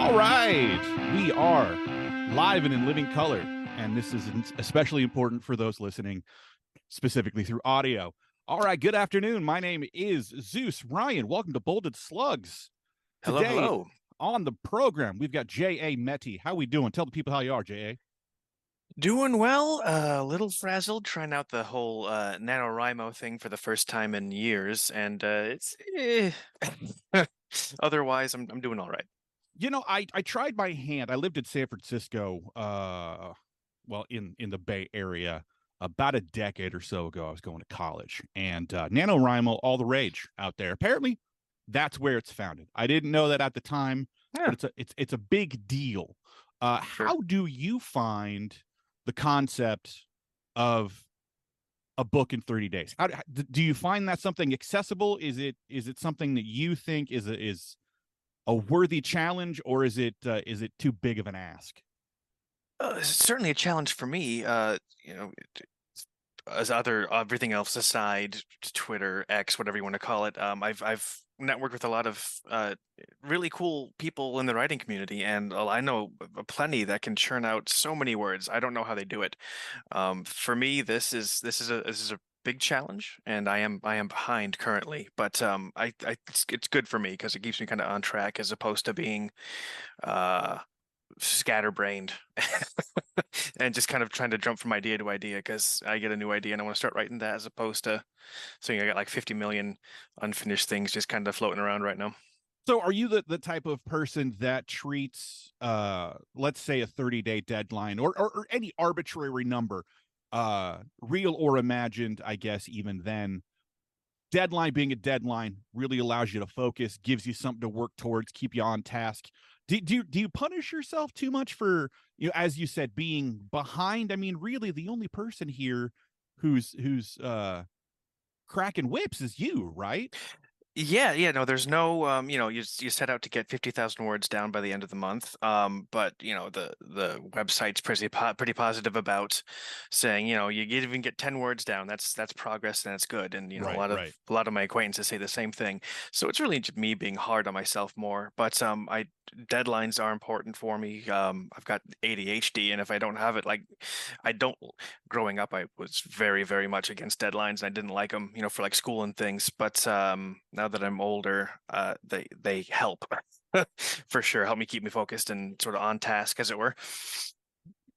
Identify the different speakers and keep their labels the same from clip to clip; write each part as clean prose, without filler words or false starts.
Speaker 1: All right, we are live and in living color, and this is especially important for those listening specifically through audio. All right, good afternoon. My name is Zeus. Ryan, welcome to Bolded Slugs.
Speaker 2: Hello,
Speaker 1: Today
Speaker 2: hello.
Speaker 1: on the program, we've got J.A. Mette. How we doing? Tell the people how you are, J.A.
Speaker 2: Doing well, a little frazzled, trying out the whole NaNoWriMo thing for the first time in years, and otherwise I'm doing all right.
Speaker 1: I tried my hand. I lived in San Francisco, in the Bay Area about a decade or so ago. I was going to college, and NaNoWriMo, all the rage out there. Apparently, that's where it's founded. I didn't know that at the time, but
Speaker 2: Yeah,
Speaker 1: it's a big deal.
Speaker 2: sure.
Speaker 1: How do you find the concept of a book in 30 days? How do you find that something accessible? Is it something that you think is a worthy challenge, or is it too big of an ask?
Speaker 2: Certainly a challenge for me. As other everything else aside, Twitter, X, whatever you want to call it, I've networked with a lot of really cool people in the writing community, and I know plenty that can churn out so many words. I don't know how they do it. For me, this is a big challenge, and I am behind currently, but it's good for me because it keeps me kind of on track as opposed to being uh scatterbrained and just kind of trying to jump from idea to idea because I get a new idea and I want to start writing that as opposed to saying I got like 50 million unfinished things just kind of floating around right now.
Speaker 1: So are you the type of person that treats let's say a 30-day deadline, or any arbitrary number, real or imagined, I guess, even then, deadline being a deadline really allows you to focus, gives you something to work towards, keep you on task. Do you punish yourself too much for, as you said, being behind? I mean, really the only person here who's cracking whips is you, right?
Speaker 2: Yeah, no, there's no, you set out to get 50,000 words down by the end of the month. But the website's pretty positive about saying, you even get 10 words down, that's progress and that's good. And a
Speaker 1: Right,
Speaker 2: lot of
Speaker 1: right.
Speaker 2: a lot of my acquaintances say the same thing. So it's really just me being hard on myself more. But I deadlines are important for me. I've got ADHD, and if I don't have it, like I don't growing up, I was very, very much against deadlines. I didn't like them, for like school and things. But now that I'm older, they help for sure. Help me keep me focused and sort of on task, as it were.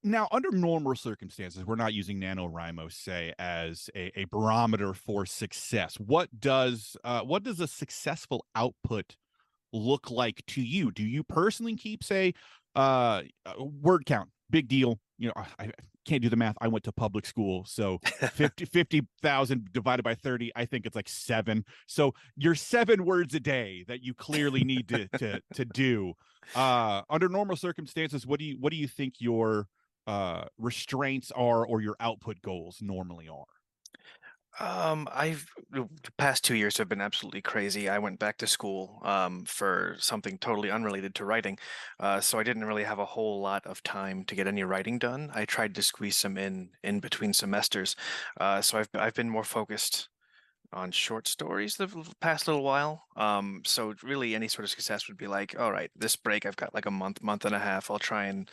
Speaker 1: Now, under normal circumstances, we're not using NaNoWriMo, say, as a barometer for success. What does a successful output look like to you? Do you personally keep, say, word count? Big deal. I can't do the math. I went to public school, so 50,000 divided by 30, I think it's like 7. So you're 7 words a day that you clearly need to do. Under normal circumstances, what do you think your restraints are, or your output goals normally are?
Speaker 2: I've the past 2 years have been absolutely crazy. I went back to school for something totally unrelated to writing, so I didn't really have a whole lot of time to get any writing done. I tried to squeeze some in between semesters, so I've been more focused on short stories the past little while. So really any sort of success would be like, all right, this break I've got like a month and a half. I'll try and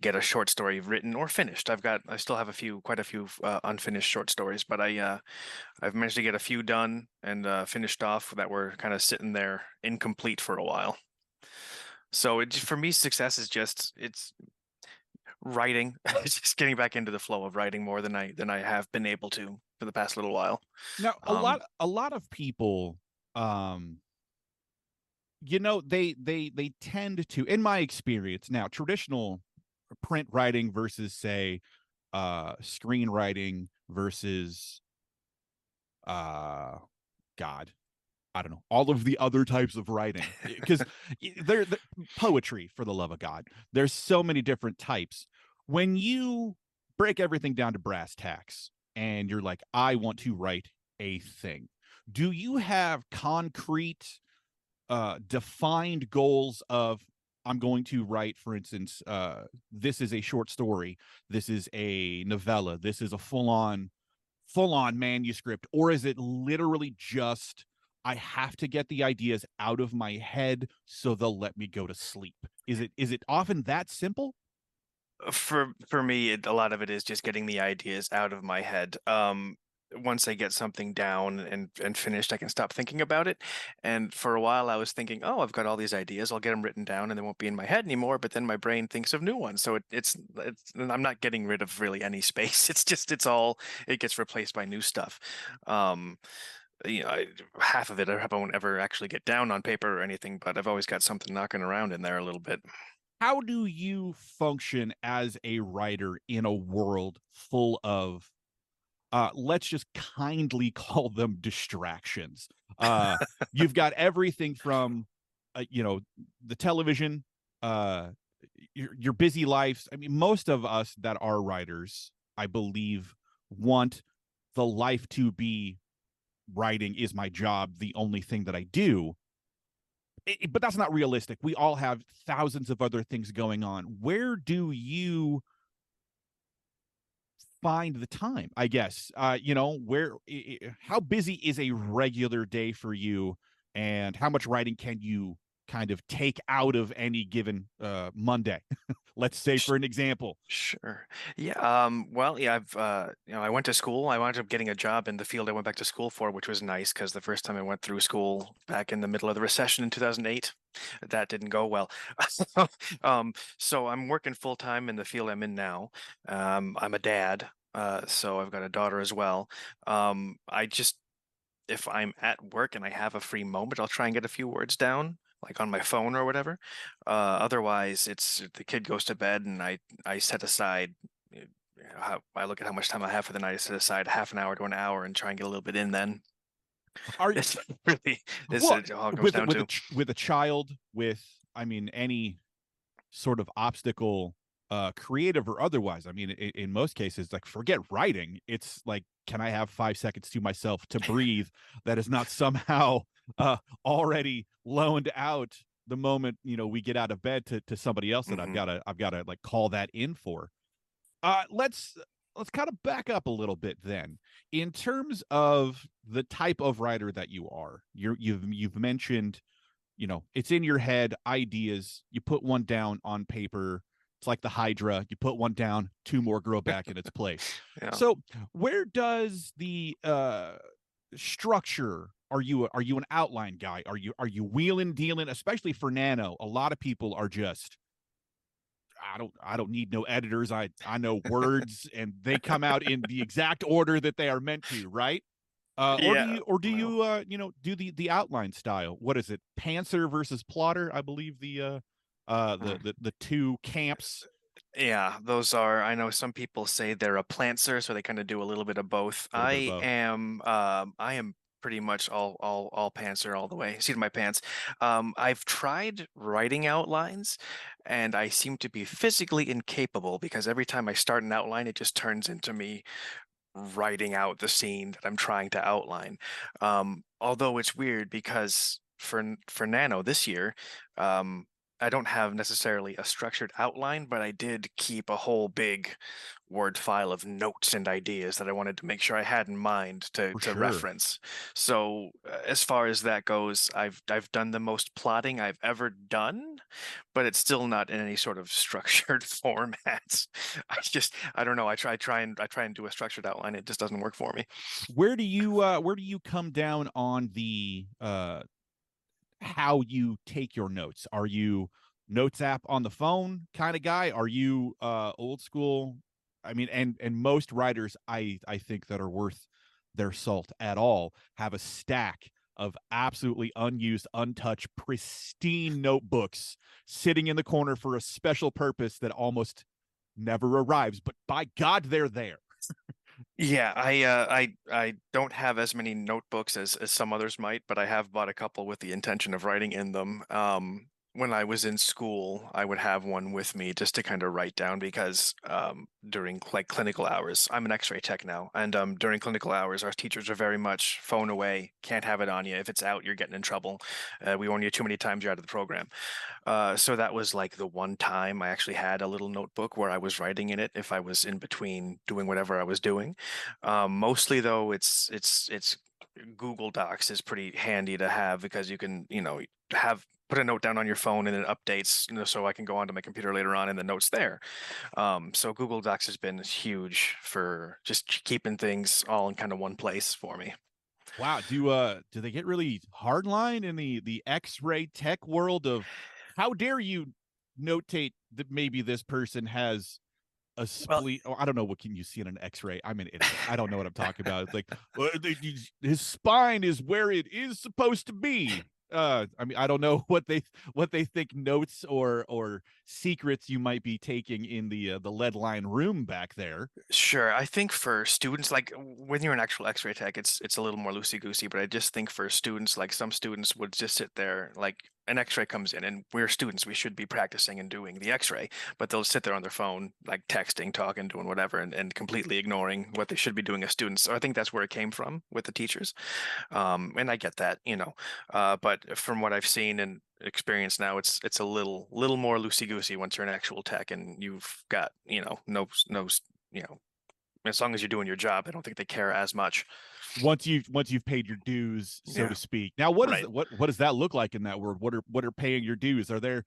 Speaker 2: get a short story written or finished. I still have quite a few unfinished short stories, but I've managed to get a few done and finished off that were kind of sitting there incomplete for a while. So for me, success is just it's writing, it's just getting back into the flow of writing more than I have been able to for the past little while.
Speaker 1: Now, a
Speaker 2: Um,
Speaker 1: lot a lot of people, um, they tend to, in my experience, now traditional print writing versus, say, screenwriting versus, uh God, I don't know, all of the other types of writing, because they're poetry, for the love of God. There's so many different types. When you break everything down to brass tacks and you're like, I want to write a thing, do you have concrete, defined goals of, I'm going to write, for instance, this is a short story, this is a novella, this is a full on manuscript, or is it literally just I have to get the ideas out of my head so they'll let me go to sleep. Is it often that simple?
Speaker 2: For me, a lot of it is just getting the ideas out of my head. Once I get something down and finished, I can stop thinking about it. And for a while, I was thinking, oh, I've got all these ideas. I'll get them written down, and they won't be in my head anymore. But then my brain thinks of new ones, so it's and I'm not getting rid of really any space. It gets replaced by new stuff. Um, Half of it I won't ever actually get down on paper or anything, but I've always got something knocking around in there a little bit.
Speaker 1: How do you function as a writer in a world full of let's just kindly call them distractions? Uh you've got everything from the television, uh your busy lives. I mean, most of us that are writers, I believe, want the life to be writing is my job, the only thing that I do. But that's not realistic. We all have thousands of other things going on. Where do you find the time? I guess where how busy is a regular day for you, and how much writing can you kind of take out of any given Monday? Let's say, for an example.
Speaker 2: Sure. Yeah. Well, yeah, I went to school. I wound up getting a job in the field I went back to school for, which was nice because the first time I went through school back in the middle of the recession in 2008, that didn't go well. So I'm working full time in the field I'm in now. I'm a dad, so I've got a daughter as well. I just if I'm at work and I have a free moment, I'll try and get a few words down, like on my phone or whatever. Otherwise, it's the kid goes to bed and I set aside. I look at how much time I have for the night. I set aside half an hour to an hour and try and get a little bit in. Then
Speaker 1: Are
Speaker 2: it's really this
Speaker 1: well
Speaker 2: is all it goes
Speaker 1: with
Speaker 2: down to.
Speaker 1: with a child, with, I mean, any sort of obstacle, creative or otherwise. I mean, in most cases, like, forget writing. It's like, can I have 5 seconds to myself to breathe? That is not somehow already loaned out the moment we get out of bed to somebody else that I've
Speaker 2: Hmm.
Speaker 1: got to like call that in for. Let's kind of back up a little bit then. In terms of the type of writer that you are, you've mentioned, it's in your head, ideas, you put one down on paper. It's like the hydra, you put one down, two more grow back in its place.
Speaker 2: Yeah.
Speaker 1: So where does the structure, are you an outline guy? Are you wheeling dealing, especially for Nano? A lot of people are just, I don't need no editors. I know words and they come out in the exact order that they are meant to, right? Or do
Speaker 2: Yeah. Well.
Speaker 1: you do the outline style? What is it? Pantser versus plotter, I believe
Speaker 2: Hmm.
Speaker 1: the two camps.
Speaker 2: Yeah, those are. I know some people say they're a plantser, so they kind of do a little bit of both.
Speaker 1: A little bit of both.
Speaker 2: I am pretty much all pantser all the way. Seat of my pants. I've tried writing outlines, and I seem to be physically incapable because every time I start an outline, it just turns into me writing out the scene that I'm trying to outline. Although it's weird because for Nano this year, I don't have necessarily a structured outline, but I did keep a whole big Word file of notes and ideas that I wanted to make sure I had in mind
Speaker 1: For
Speaker 2: to
Speaker 1: sure.
Speaker 2: reference. So as far as that goes, I've done the most plotting I've ever done, but it's still not in any sort of structured format. I don't know. I try and do a structured outline. It just doesn't work for me.
Speaker 1: Where do you come down on the how you take your notes? Are you notes app on the phone kind of guy? Are you old school? I mean, and most writers, I think, that are worth their salt at all have a stack of absolutely unused, untouched, pristine notebooks sitting in the corner for a special purpose that almost never arrives, but by God, they're there.
Speaker 2: Yeah, I don't have as many notebooks as some others might, but I have bought a couple with the intention of writing in them. When I was in school, I would have one with me just to kind of write down because during like clinical hours, I'm an X-ray tech now, and during clinical hours, our teachers are very much phone away, can't have it on you. If it's out, you're getting in trouble. We warn you too many times, you're out of the program. So that was like the one time I actually had a little notebook where I was writing in it if I was in between doing whatever I was doing. Mostly though, it's Google Docs is pretty handy to have because you can, have put a note down on your phone and it updates, so I can go onto my computer later on and the notes there. So Google Docs has been huge for just keeping things all in kind of one place for me.
Speaker 1: Wow, do they get really hardline in the X-ray tech world of how dare you notate that maybe this person has a
Speaker 2: Well,
Speaker 1: spleen? Oh, I don't know, what can you see in an X-ray? I'm an idiot. I don't know what I'm talking about. It's like, his spine is where it is supposed to be. I mean, I don't know what they think notes or secrets you might be taking in the lead line room back there.
Speaker 2: sure. I think for students, like when you're an actual X-ray tech, it's a little more loosey-goosey. But I just think for students, like some students would just sit there, like an X-ray comes in, and we're students, we should be practicing and doing the X-ray, but they'll sit there on their phone, like texting, talking, doing whatever, and completely ignoring what they should be doing as students. So I think that's where it came from with the teachers. And I get that, but from what I've seen and experienced now, it's a little more loosey-goosey once you're an actual tech and you've got, no, you know, as long as you're doing your job, I don't think they care as much.
Speaker 1: Once you've paid your dues, so to
Speaker 2: Yeah,
Speaker 1: speak. Now, what is
Speaker 2: right.
Speaker 1: what does that look like in that world? What are paying your dues? Are there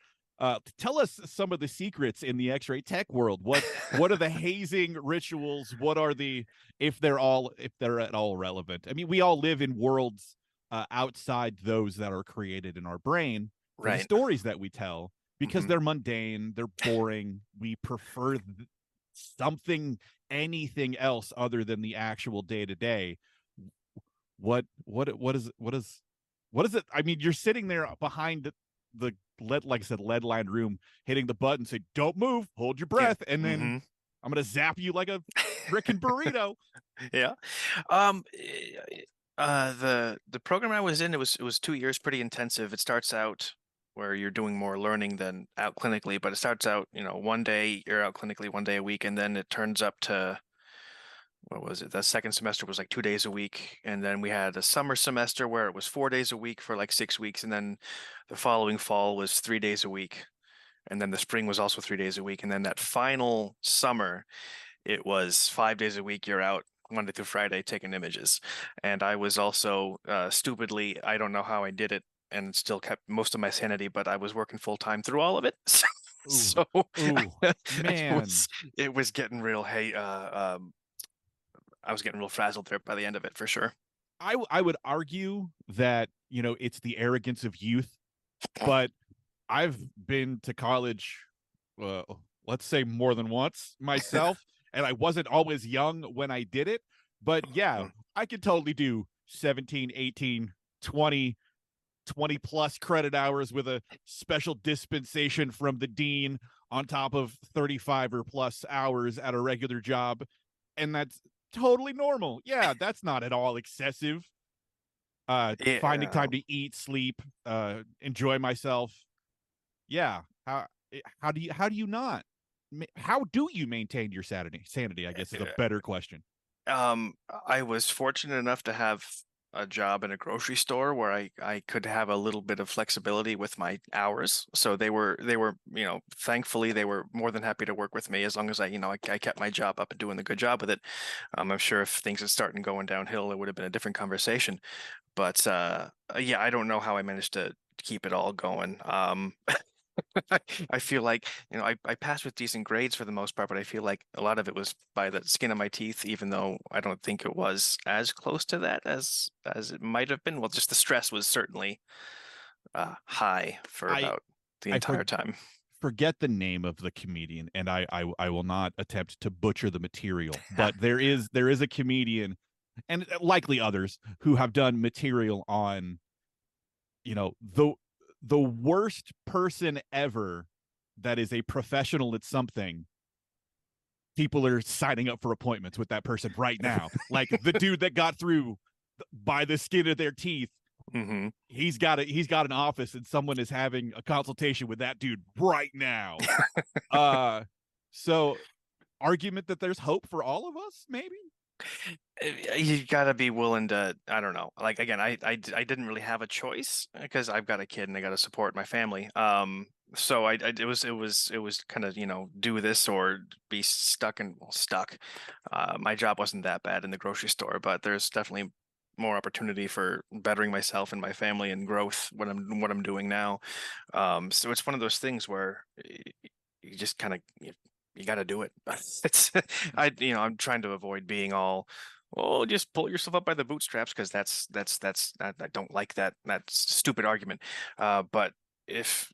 Speaker 1: tell us some of the secrets in the X-ray tech world. What are the hazing rituals? What are the if they're at all relevant? I mean, we all live in worlds outside those that are created in our brain for the
Speaker 2: Right.
Speaker 1: stories that we tell because
Speaker 2: Hmm.
Speaker 1: they're mundane, they're boring. We prefer something anything else other than the actual day to day. What is it? I mean, you're sitting there behind the lead, like I said, lead lined room, hitting the button, say, "Don't move, hold your
Speaker 2: Yeah.
Speaker 1: breath," and then
Speaker 2: Hmm.
Speaker 1: I'm gonna zap you like a frickin' burrito.
Speaker 2: Yeah. Um, the program I was in, it was 2 years, pretty intensive. It starts out where you're doing more learning than out clinically, but it starts out, one day you're out clinically, one day a week, and then it turns up to what was it? The second semester was like 2 days a week, and then we had a summer semester where it was 4 days a week for like 6 weeks, and then the following fall was 3 days a week, and then the spring was also 3 days a week, and then that final summer it was 5 days a week. You're out Monday through Friday taking images. And I was also stupidly, I don't know how I did it and still kept most of my sanity, but I was working full time through all of it.
Speaker 1: Ooh,
Speaker 2: So
Speaker 1: ooh,
Speaker 2: it
Speaker 1: man.
Speaker 2: was it was getting real. Hey, I was getting real frazzled there by the end of it for sure.
Speaker 1: I would argue that it's the arrogance of youth, but I've been to college, uh, let's say more than once myself, and I wasn't always young when I did it. But yeah, I could totally do 17, 18, 20 plus credit hours with a special dispensation from the dean on top of 35 or plus hours at a regular job. And that's totally normal. Yeah, that's not at all excessive. Finding
Speaker 2: Yeah.
Speaker 1: time to eat, sleep, enjoy myself. Yeah. How do you maintain your sanity, I guess, is a better question.
Speaker 2: I was fortunate enough to have a job in a grocery store where I could have a little bit of flexibility with my hours. So they were, thankfully they were more than happy to work with me as long as I kept my job up and doing the good job with it. I'm sure if things had started going downhill, it would have been a different conversation. But yeah, I don't know how I managed to keep it all going. I feel like, I passed with decent grades for the most part, but I feel like a lot of it was by the skin of my teeth, even though I don't think it was as close to that as it might have been. Well, just the stress was certainly high for
Speaker 1: I
Speaker 2: about the
Speaker 1: I
Speaker 2: entire time.
Speaker 1: forget the name of the comedian, and I will not attempt to butcher the material, but there is a comedian, and likely others who have done material on the worst person ever that is a professional at something. People are signing up for appointments with that person right now. Like the dude that got through by the skin of their teeth,
Speaker 2: Hmm.
Speaker 1: he's got an office and someone is having a consultation with that dude right now. Uh so argument that there's hope for all of us, maybe?
Speaker 2: You gotta be willing to, I don't know. Like again, I didn't really have a choice because I've got a kid and I got to support my family. So it was kind of, do this or be stuck. My job wasn't that bad in the grocery store, but there's definitely more opportunity for bettering myself and my family and growth what I'm doing now. So it's one of those things where you just kind of you got to do it. It's I'm trying to avoid being all, oh, just pull yourself up by the bootstraps, because I don't like that stupid argument. But if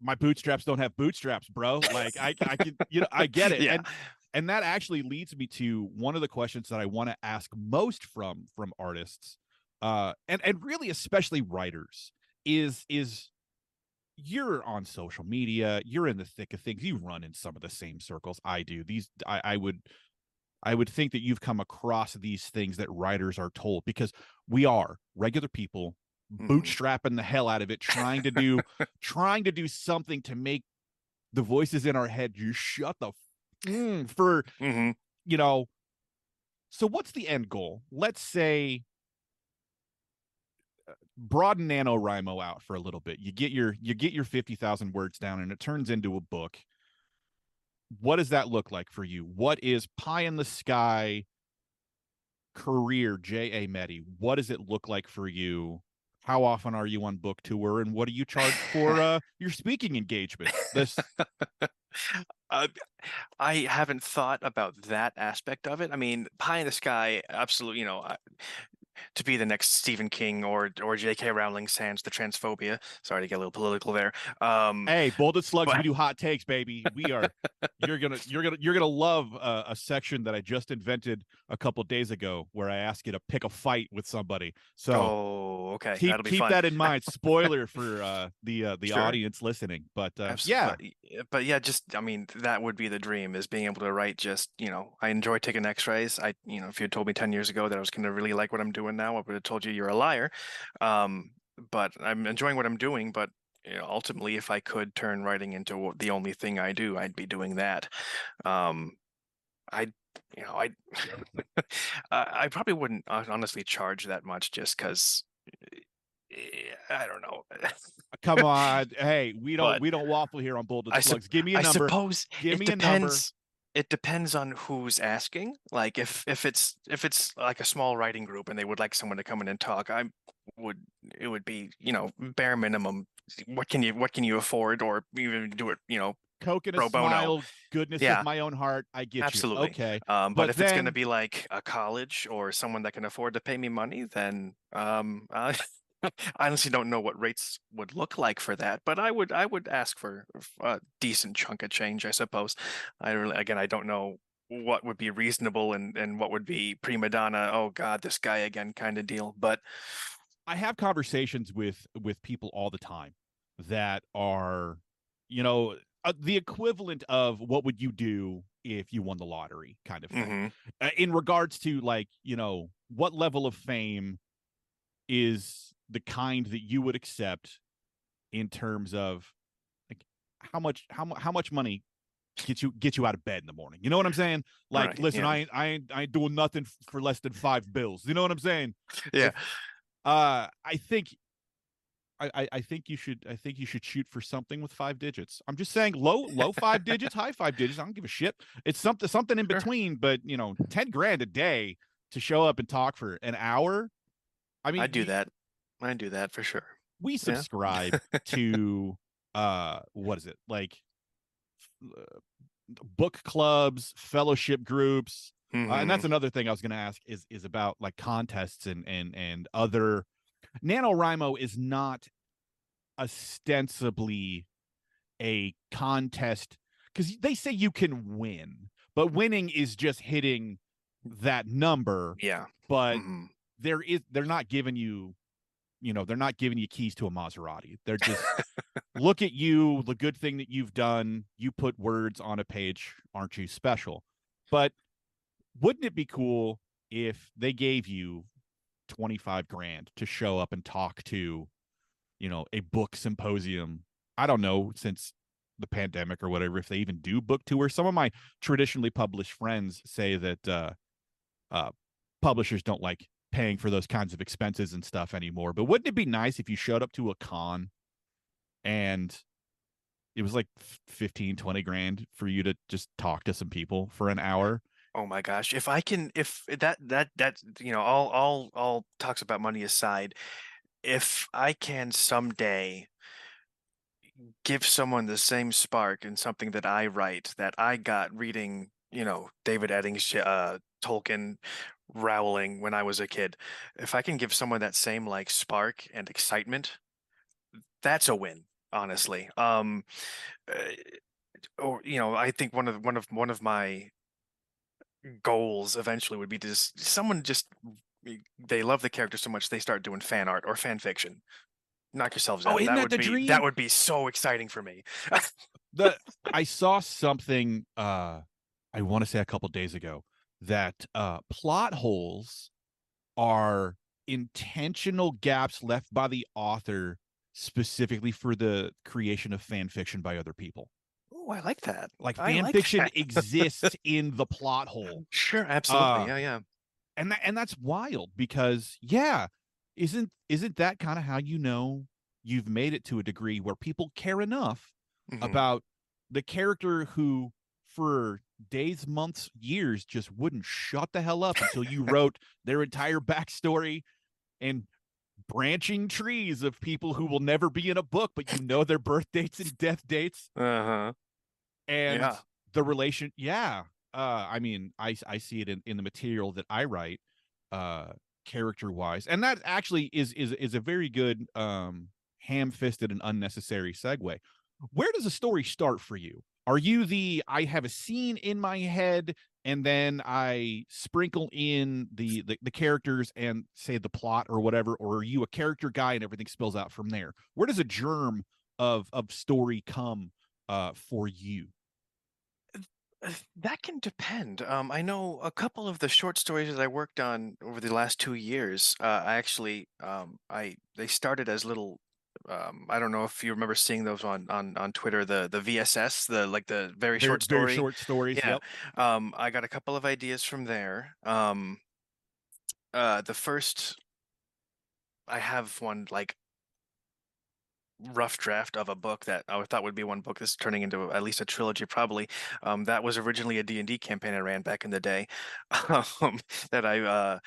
Speaker 1: My bootstraps don't have bootstraps, bro. Like I can, I get it.
Speaker 2: yeah.
Speaker 1: And that actually leads me to one of the questions that I want to ask most from artists, and really especially writers, is you're on social media, you're in the thick of things, you run in some of the same circles I do. I would think that you've come across these things that writers are told, because we are regular people
Speaker 2: Mhm.
Speaker 1: bootstrapping the hell out of it, trying to do something to make the voices in our head just shut the for
Speaker 2: Mhm.
Speaker 1: you know. So what's the end goal? Let's say broaden NaNoWriMo out for a little bit. You get your 50,000 words down and it turns into a book. What does that look like for you? What is pie in the sky career J.A. Mette? What does it look like for you? How often are you on book tour, and what do you charge for your speaking engagements? This
Speaker 2: Uh, I haven't thought about that aspect of it. I mean, pie in the sky, absolutely. To be the next Stephen King or J.K. Rowling sans the transphobia. Sorry to get a little political there.
Speaker 1: Hey, Bolded Slugs, we
Speaker 2: But
Speaker 1: do hot takes, baby. We are. You're gonna love a section that I just invented a couple days ago, where I ask you to pick a fight with somebody. So
Speaker 2: oh, okay,
Speaker 1: keep
Speaker 2: that'll be
Speaker 1: keep
Speaker 2: fun.
Speaker 1: that in mind. Spoiler for the
Speaker 2: Sure.
Speaker 1: audience listening, but
Speaker 2: Absolutely,
Speaker 1: yeah,
Speaker 2: but yeah, just I mean, that would be the dream, is being able to write. Just I enjoy taking X-rays. If you had told me 10 years ago that I was going to really like what I'm doing now, I would have told you you're a liar. But I'm enjoying what I'm doing. But ultimately, if I could turn writing into the only thing I do, I'd be doing that. Um, I, I, I probably wouldn't honestly charge that much, just because I don't know.
Speaker 1: come on. Hey, we don't
Speaker 2: But
Speaker 1: we don't waffle here on Bolded
Speaker 2: I sup
Speaker 1: Slugs. Give me a
Speaker 2: I
Speaker 1: number.
Speaker 2: suppose
Speaker 1: Give
Speaker 2: it
Speaker 1: me a number.
Speaker 2: depends. It depends on who's asking. Like, if it's like a small writing group and they would like someone to come in and talk, would it would be, bare minimum. What can you afford, or even do it,
Speaker 1: Coke and a
Speaker 2: pro bono?
Speaker 1: smile, goodness of
Speaker 2: Yeah,
Speaker 1: my own heart. I get you.
Speaker 2: absolutely.
Speaker 1: Okay.
Speaker 2: But
Speaker 1: But
Speaker 2: if it's going to
Speaker 1: then
Speaker 2: be like a college or someone that can afford to pay me money, then I honestly don't know what rates would look like for that, but I would ask for a decent chunk of change, I suppose. Again, I don't know what would be reasonable and what would be prima donna, oh God, this guy again kind of deal. But
Speaker 1: I have conversations with people all the time that are, you know, the equivalent of what would you do if you won the lottery kind of thing.
Speaker 2: mhm,
Speaker 1: In regards to, like, what level of fame is the kind that you would accept, in terms of, like, how much money get you out of bed in the morning. You know what I'm saying? Like,
Speaker 2: right,
Speaker 1: listen,
Speaker 2: yeah,
Speaker 1: I ain't doing nothing for less than 5 bills. You know what I'm saying?
Speaker 2: yeah,
Speaker 1: If I think I think you should shoot for something with 5 digits. I'm just saying, low 5 digits, high 5 digits. I don't give a shit. It's something in
Speaker 2: sure,
Speaker 1: between, but 10 grand a day to show up and talk for an hour. I
Speaker 2: I
Speaker 1: mean,
Speaker 2: do that. I do that for sure.
Speaker 1: we
Speaker 2: Yeah.
Speaker 1: subscribe to what is it, like, uh, book clubs, fellowship groups, and
Speaker 2: hmm
Speaker 1: that's another thing I was going to ask, is about, like, contests and other. NaNoWriMo is not ostensibly a contest, because they say you can win, but winning is just hitting that number.
Speaker 2: Yeah.
Speaker 1: But
Speaker 2: hmm
Speaker 1: they're not giving you, they're not giving you keys to a Maserati. They're just, look at you, the good thing that you've done. You put words on a page. Aren't you special? But wouldn't it be cool if they gave you 25 grand to show up and talk to, a book symposium? I don't know, since the pandemic or whatever, if they even do book tours. Some of my traditionally published friends say that uh, publishers don't like paying for those kinds of expenses and stuff anymore. But wouldn't it be nice if you showed up to a con and it was like 15, 20 grand for you to just talk to some people for an hour,
Speaker 2: Oh my gosh. If I can, if that, all talks about money aside, if I can someday give someone the same spark in something that I write that I got reading, David Eddings, Tolkien, Rowling when I was a kid, if I can give someone that same like spark and excitement, that's a win, honestly. Uh, or I think one of my goals eventually would be to just someone just they love the character so much they start doing fan art or fan fiction. Knock yourselves
Speaker 1: Oh,
Speaker 2: out.
Speaker 1: isn't
Speaker 2: That
Speaker 1: that
Speaker 2: would
Speaker 1: the
Speaker 2: be that
Speaker 1: dream?
Speaker 2: would be so exciting for me.
Speaker 1: The I saw something I want to say a couple days ago that plot holes are intentional gaps left by the author specifically for the creation of fan fiction by other people.
Speaker 2: Oh, I like that.
Speaker 1: Like
Speaker 2: I
Speaker 1: fan
Speaker 2: like
Speaker 1: fiction
Speaker 2: that.
Speaker 1: exists in the plot hole.
Speaker 2: Sure, absolutely.
Speaker 1: Uh
Speaker 2: Yeah, yeah.
Speaker 1: and that's wild because yeah, isn't that kind of how you've made it to a degree where people care enough
Speaker 2: Hmm.
Speaker 1: about the character who for days, months, years just wouldn't shut the hell up until you wrote their entire backstory and branching trees of people who will never be in a book, but their birth dates and death dates
Speaker 2: Uh-huh.
Speaker 1: and
Speaker 2: Yeah.
Speaker 1: the relation. Yeah. I mean, I see it in the material that I write, uh, character wise. And that actually is a very good, ham fisted and unnecessary segue. Where does a story start for you? Are you I have a scene in my head and then I sprinkle in the characters and say the plot or whatever, or are you a character guy and everything spills out from there? Where does a germ of story come for you?
Speaker 2: That can depend. I know a couple of the short stories that I worked on over the last 2 years. I actually, I they started as little. I don't know if you remember seeing those on Twitter, the VSS, the like the very
Speaker 1: Very
Speaker 2: short
Speaker 1: very
Speaker 2: story.
Speaker 1: short stories.
Speaker 2: Yeah.
Speaker 1: Yep.
Speaker 2: I got a couple of ideas from there. The first, I have one like rough draft of a book that I thought would be one book that's turning into at least a trilogy, probably. That was originally a D&D campaign I ran back in the day. um, that I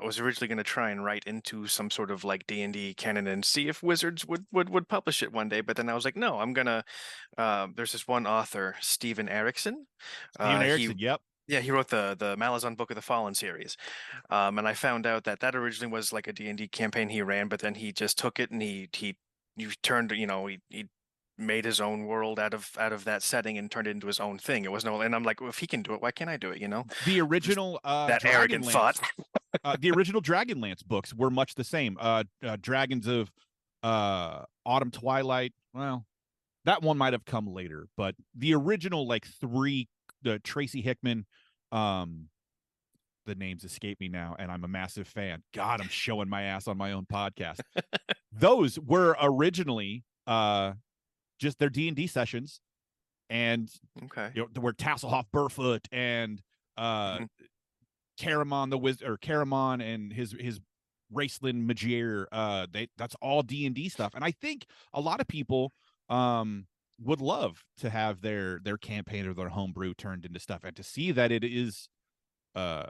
Speaker 2: was originally going to try and write into some sort of like D&D canon and see if Wizards would publish it one day. But then I was like, no, I'm gonna. There's this one author, Steven Erickson.
Speaker 1: Steven
Speaker 2: He
Speaker 1: Erickson. Yep.
Speaker 2: Yeah, he wrote the Malazan Book of the Fallen series. And I found out that that originally was like a D&D campaign he ran, but then he just took it and he turned, he made his own world out of that setting and turned it into his own thing. It was no, and I'm like, well, if he can do it, why can't I do it?
Speaker 1: The
Speaker 2: Just
Speaker 1: original
Speaker 2: that arrogant thought.
Speaker 1: Dragonlance. The original Dragonlance books were much the same. Dragons of Autumn Twilight. Well, that one might have come later, but the original like three, the Tracy Hickman, um, the names escape me now, and I'm a massive fan. God, I'm showing my ass on my own podcast. Those were originally just their D&D sessions, and
Speaker 2: Okay.
Speaker 1: there were Tasselhoff Burfoot and uh
Speaker 2: Mhm.
Speaker 1: Caramon the wizard, or Caramon and his Raceland Magier. That's all D&D stuff, and I think a lot of people would love to have their campaign or their homebrew turned into stuff, and to see that it is uh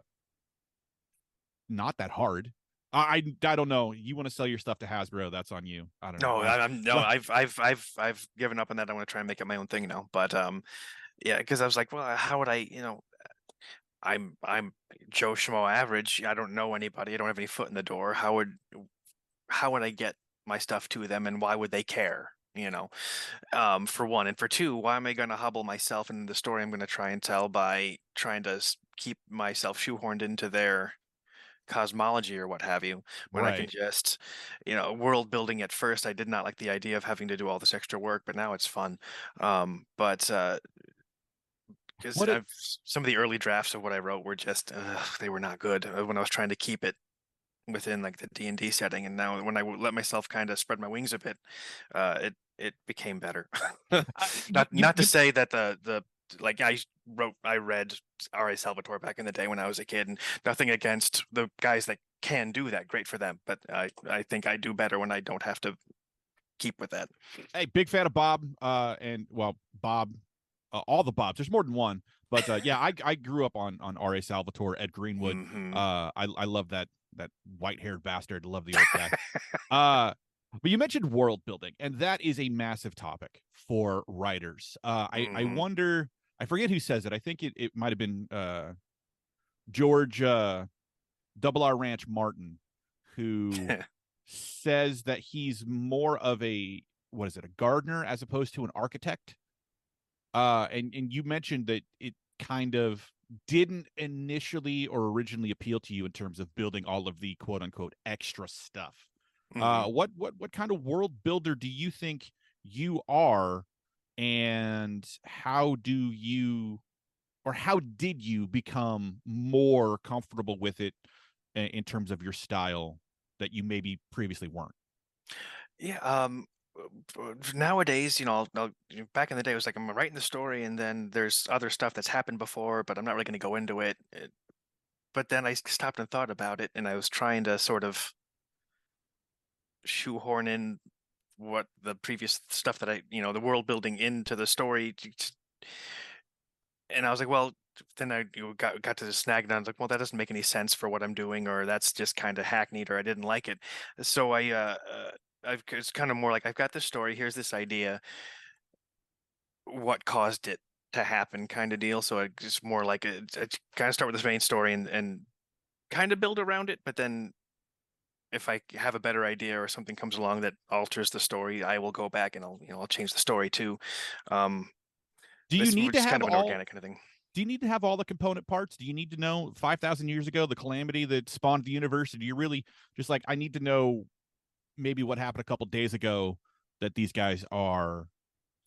Speaker 1: not that hard. I don't know. You want to sell your stuff to Hasbro? That's on you. I don't know.
Speaker 2: No, I'm no, I've given up on that. I want to try and make it my own thing now. But yeah, because I was like, well, how would I, I'm Joe Schmo average. I don't know anybody. I don't have any foot in the door. How would I get my stuff to them, and why would they care? For one, and for two, why am I going to hobble myself into the story I'm going to try and tell by trying to keep myself shoehorned into their cosmology or what have you, when I can
Speaker 1: Right.
Speaker 2: just, world building at first, I did not like the idea of having to do all this extra work, but now it's fun. But because
Speaker 1: What it
Speaker 2: some of the early drafts of what I wrote were just, they were not good when I was trying to keep it within like the D&D setting, and now when I let myself kind of spread my wings a bit, it became better. Not to
Speaker 1: you
Speaker 2: say that the like I read R.A. Salvatore back in the day when I was a kid, and nothing against the guys that can do that, great for them. But I think I do better when I don't have to keep with that.
Speaker 1: Hey, big fan of Bob, and well, Bob, all the Bobs. There's more than one, But yeah, I grew up on R.A. Salvatore, Ed Greenwood.
Speaker 2: Hmm.
Speaker 1: I love that white haired bastard. Love the old guy. Uh, but you mentioned world building, and that is a massive topic for writers. I
Speaker 2: Hmm.
Speaker 1: wonder. I forget who says it. I think it might have been George Double R Ranch Martin, who says that he's more of a, what is it, a gardener as opposed to an architect. And you mentioned that it kind of didn't initially or originally appeal to you in terms of building all of the quote unquote extra stuff.
Speaker 2: Hmm.
Speaker 1: What kind of world builder do you think you are, and how do you, or how did you become more comfortable with it in terms of your style that you maybe previously weren't?
Speaker 2: Yeah. Nowadays, back in the day, it was like I'm writing the story, and then there's other stuff that's happened before, but I'm not really going to go into it. But then I stopped and thought about it, and I was trying to sort of shoehorn in what the previous stuff that the world building into the story. And I was like, well, then got to the snag, and I was like, well, that doesn't make any sense for what I'm doing, or that's just kind of hackneyed, or I didn't like it. So it's kind of more like I've got this story, here's this idea, what caused it to happen, kind of deal. So it's more like I kind of start with this main story and kind of build around it, but then if I have a better idea or something comes along that alters the story, I will go back and I'll change the story too. Um,
Speaker 1: Do you
Speaker 2: it's
Speaker 1: need to
Speaker 2: just kind
Speaker 1: have
Speaker 2: of an
Speaker 1: all
Speaker 2: organic kind of thing.
Speaker 1: do you need to have all the component parts? Do you need to know 5,000 years ago the calamity that spawned the universe? Or do you really just like, I need to know maybe what happened a couple days ago that these guys are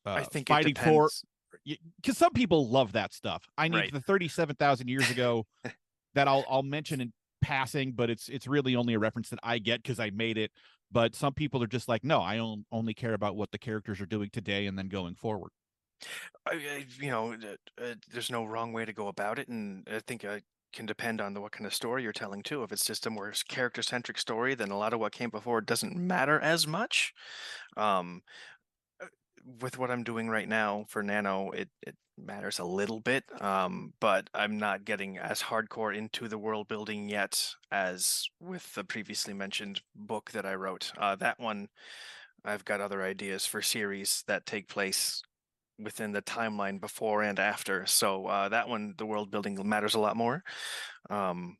Speaker 2: I think it
Speaker 1: fighting for?
Speaker 2: depends.
Speaker 1: Because some people love that stuff. I need
Speaker 2: Right.
Speaker 1: the 37,000 years ago that I'll mention in passing, but it's really only a reference that I get because I made it. But some people are just like, no, I only care about what the characters are doing today and then going forward.
Speaker 2: There's no wrong way to go about it, and I think it can depend on what kind of story you're telling too. If it's just a more character-centric story, then a lot of what came before doesn't matter as much. Um, uh, with what I'm doing right now for Nano, it matters a little bit, but I'm not getting as hardcore into the world building yet as with the previously mentioned book that I wrote. That one, I've got other ideas for series that take place within the timeline before and after. So that one, the world building matters a lot more. Um,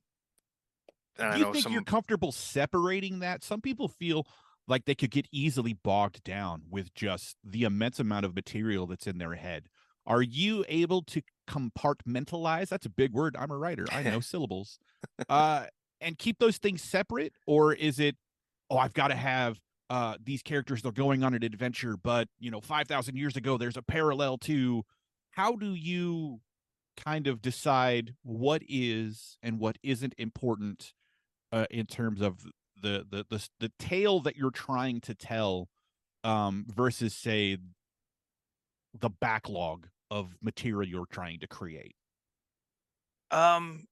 Speaker 2: and
Speaker 1: Do
Speaker 2: I
Speaker 1: you
Speaker 2: know
Speaker 1: think you're
Speaker 2: some.
Speaker 1: comfortable separating that? Some people feel like they could get easily bogged down with just the immense amount of material that's in their head. Are you able to compartmentalize? That's a big word. I'm a writer. I know syllables. Uh, and keep those things separate, or is it, oh, I've got to have these characters, they're going on an adventure, but 5,000 years ago there's a parallel to. How do you kind of decide what is and what isn't important in terms of the tale that you're trying to tell, versus say the backlog of material you're trying to create?
Speaker 2: um,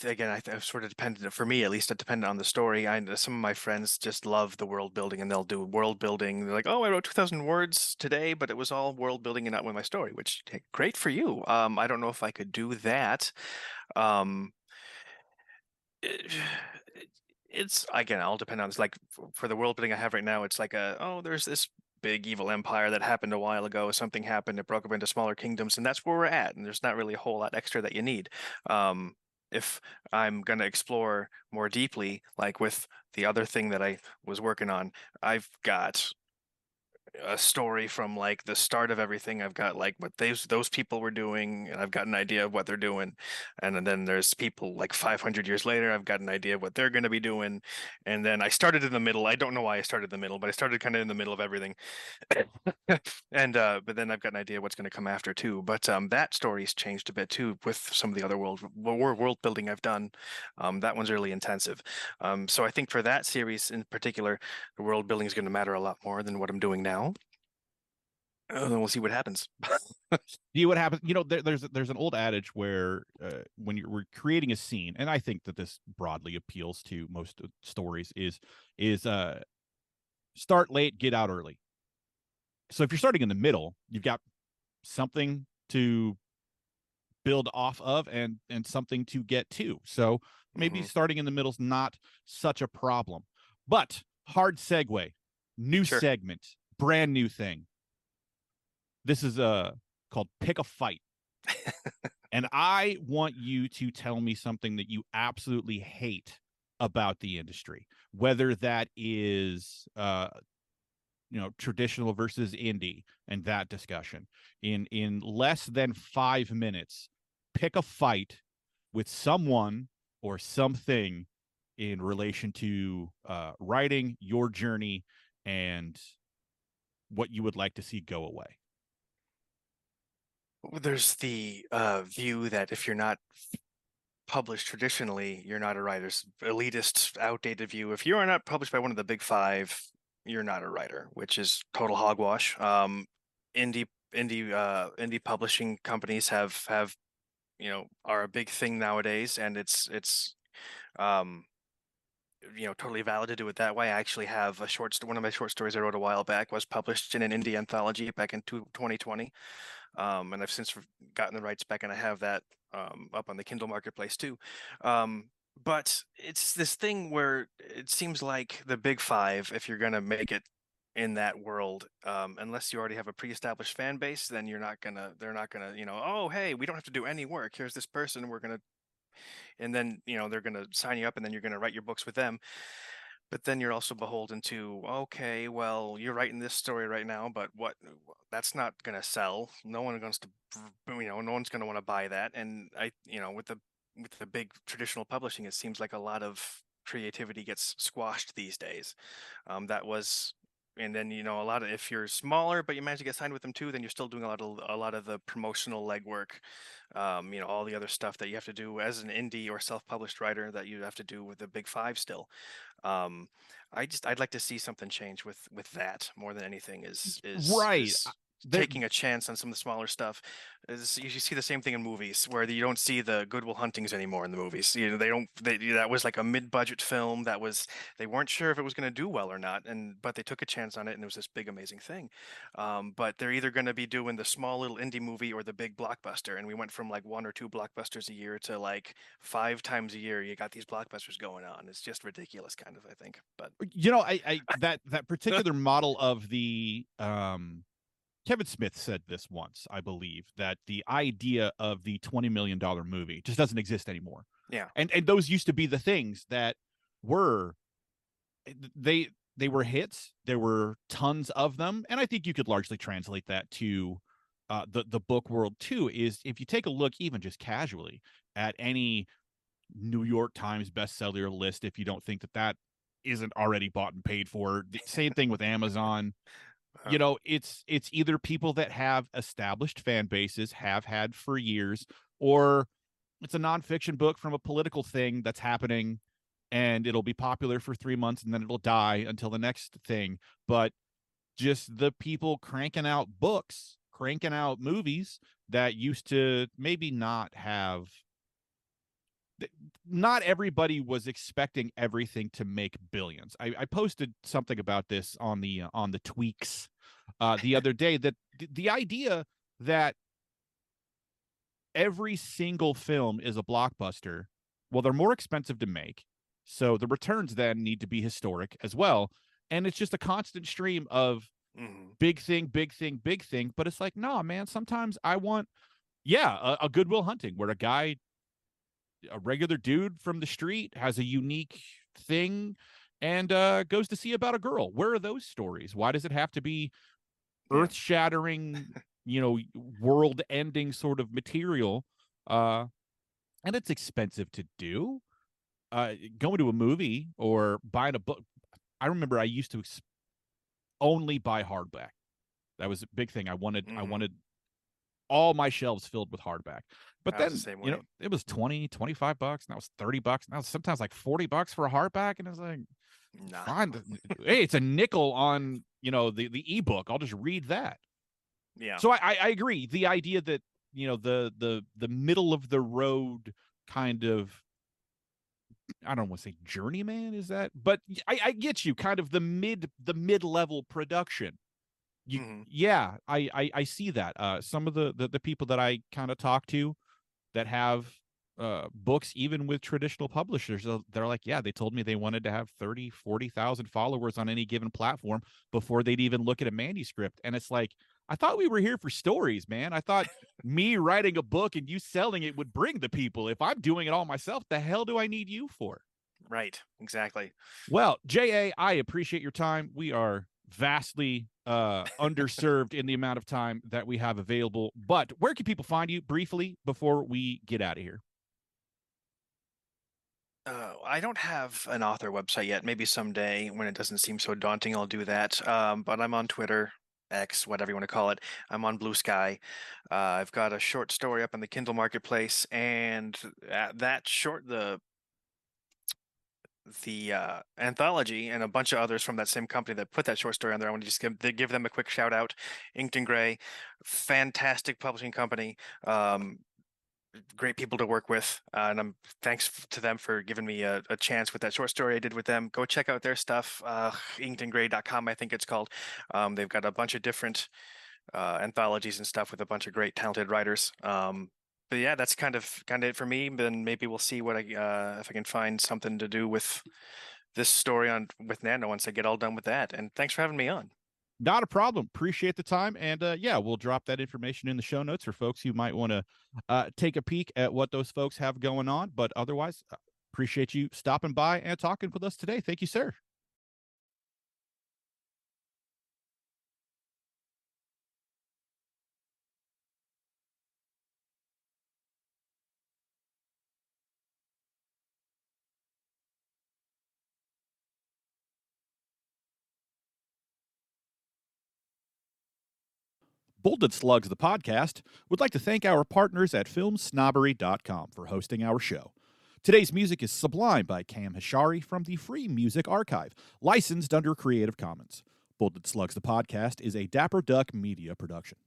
Speaker 2: again, sort of dependent for me at least. It depended on the story. Some of my friends just love the world building, and they'll do world building. They're like, "Oh, I wrote 2,000 words today, but it was all world building and not with my story." Which, hey, great for you. I don't know if I could do that. Um, it- it's again, I'll depend on this. Like for the world building I have right now, it's like there's this big evil empire that happened a while ago. Something happened, it broke up into smaller kingdoms, and that's where we're at. And there's not really a whole lot extra that you need. If I'm going to explore more deeply, like with the other thing that I was working on, I've got a story from like the start of everything. I've got like what those people were doing, and I've got an idea of what they're doing. And then there's people like 500 years later. I've got an idea of what they're going to be doing. And then I started in the middle. I don't know why I started in the middle, but I started kind of in the middle of everything. And but then I've got an idea what's going to come after too. But that story's changed a bit too with some of the other world building I've done. That one's really intensive. So I think for that series in particular, the world building is going to matter a lot more than what I'm doing now. Then we'll see what happens.
Speaker 1: See what happens. There's an old adage where when we're creating a scene, and I think that this broadly appeals to most stories, is start late, get out early. So if you're starting in the middle, you've got something to build off of and something to get to. So maybe
Speaker 2: Hmm.
Speaker 1: starting in the middle is not such a problem. But hard segue, new
Speaker 2: Sure.
Speaker 1: segment, brand new thing. This is called Pick a Fight. And I want you to tell me something that you absolutely hate about the industry, whether that is traditional versus indie and that discussion. In less than 5 minutes, pick a fight with someone or something in relation to writing, your journey, and what you would like to see go away.
Speaker 2: There's the view that if you're not published traditionally, you're not a writer. There's elitist, outdated view. If you are not published by one of the big five, you're not a writer, which is total hogwash. Indie publishing companies have are a big thing nowadays, and it's um totally valid to do it that way. I actually have one of my short stories I wrote a while back was published in an indie anthology back in 2020. And I've since gotten the rights back, and I have that up on the Kindle marketplace too. But it's this thing where it seems like the big five, if you're gonna make it in that world, unless you already have a pre-established fan base, then they're not gonna, oh, hey, we don't have to do any work. Here's this person, and then, they're gonna sign you up, and then you're gonna write your books with them. But then you're also beholden to, okay, well, you're writing this story right now, but that's not going to sell. No one wants to, no one's going to want to buy that. And with the big traditional publishing, it seems like a lot of creativity gets squashed these days. That was, and then a lot of, if you're smaller but you manage to get signed with them too, then you're still doing a lot of the promotional legwork, all the other stuff that you have to do as an indie or self-published writer that you have to do with the big five still. um I'd like to see something change with that more than anything.
Speaker 1: Right.
Speaker 2: Is
Speaker 1: There,
Speaker 2: taking a chance on some of the smaller stuff. You see the same thing in movies where you don't see the Good Will Huntings anymore in the movies. They don't. That was like a mid-budget film that was, they weren't sure if it was going to do well or not, but they took a chance on it, and it was this big amazing thing. But they're either going to be doing the small little indie movie or the big blockbuster, and we went from like one or two blockbusters a year to like 5 times a year. You got these blockbusters going on. It's just ridiculous, kind of, I think. But
Speaker 1: I that particular model of the Kevin Smith said this once, I believe, that the idea of the $20 million movie just doesn't exist anymore.
Speaker 2: yeah.
Speaker 1: And those used to be the things that were they were hits. There were tons of them, and I think you could largely translate that to the book world too. Is if you take a look, even just casually, at any New York Times bestseller list, if you don't think that isn't already bought and paid for, same thing with Amazon.
Speaker 2: uh,
Speaker 1: It's either people that have established fan bases, have had for years, or it's a nonfiction book from a political thing that's happening, and it'll be popular for 3 months and then it'll die until the next thing. But just the people cranking out books, cranking out movies that used to maybe not everybody was expecting everything to make billions. I posted something about this on the tweaks the other day, that the idea that every single film is a blockbuster, well, they're more expensive to make, so the returns then need to be historic as well, and it's just a constant stream of
Speaker 2: mhm.
Speaker 1: big thing, big thing, big thing. But it's like, no, man, sometimes I want, yeah, a Good Will Hunting where a regular dude from the street has a unique thing and goes to see about a girl. Where are those stories? Why does it have to be
Speaker 2: Yeah.
Speaker 1: earth-shattering, world-ending sort of material? And it's expensive to do. Going to a movie or buying a book. I remember I used to only buy hardback. That was a big thing. I wanted
Speaker 2: Hmm.
Speaker 1: all my shelves filled with hardback. But
Speaker 2: I was the
Speaker 1: then,
Speaker 2: same way.
Speaker 1: it was 20, $25, now it's $30. Now it's sometimes like $40 for a hardback. And it's like,
Speaker 2: Nah.
Speaker 1: fine. Hey, it's a nickel on, the ebook. I'll just read that.
Speaker 2: Yeah.
Speaker 1: So I agree. The idea that, the middle of the road kind of, I don't want to say journeyman, is that, but I get you, kind of the mid level production
Speaker 2: Mhm.
Speaker 1: Yeah, I see that. Some of the people that I kind of talk to that have books, even with traditional publishers, they're like, yeah, they told me they wanted to have 30, 40,000 followers on any given platform before they'd even look at a manuscript. And it's like, I thought we were here for stories, man. I thought me writing a book and you selling it would bring the people. If I'm doing it all myself, the hell do I need you for?
Speaker 2: Right. Exactly.
Speaker 1: Well, JA, I appreciate your time. We are vastly underserved in the amount of time that we have available. But where can people find you briefly before we get out of here?
Speaker 2: I don't have an author website yet. Maybe someday when it doesn't seem so daunting, I'll do that. But I'm on Twitter, X, whatever you want to call it. I'm on Blue Sky. I've got a short story up on the Kindle Marketplace, and that short, the anthology and a bunch of others from that same company that put that short story on there. I want to just give them a quick shout out. Inked and Gray, fantastic publishing company. Great people to work with, and I'm thanks to them for giving me a chance with that short story I did with them. Go check out their stuff, inkedandgray.com, I think it's called. They've got a bunch of different anthologies and stuff with a bunch of great talented writers. But yeah, that's kind of it for me. Then maybe we'll see what I if I can find something to do with this story on with Nano once I get all done with that. And thanks for having me on.
Speaker 1: Not a problem. Appreciate the time. And yeah, we'll drop that information in the show notes for folks who might want to take a peek at what those folks have going on. But otherwise, appreciate you stopping by and talking with us today. Thank you, sir. Bolded Slugs, the podcast, would like to thank our partners at filmsnobbery.com for hosting our show. Today's music is Sublime by Cam Hashari from the Free Music Archive, licensed under Creative Commons. Bolded Slugs, the podcast, is a Dapper Duck media production.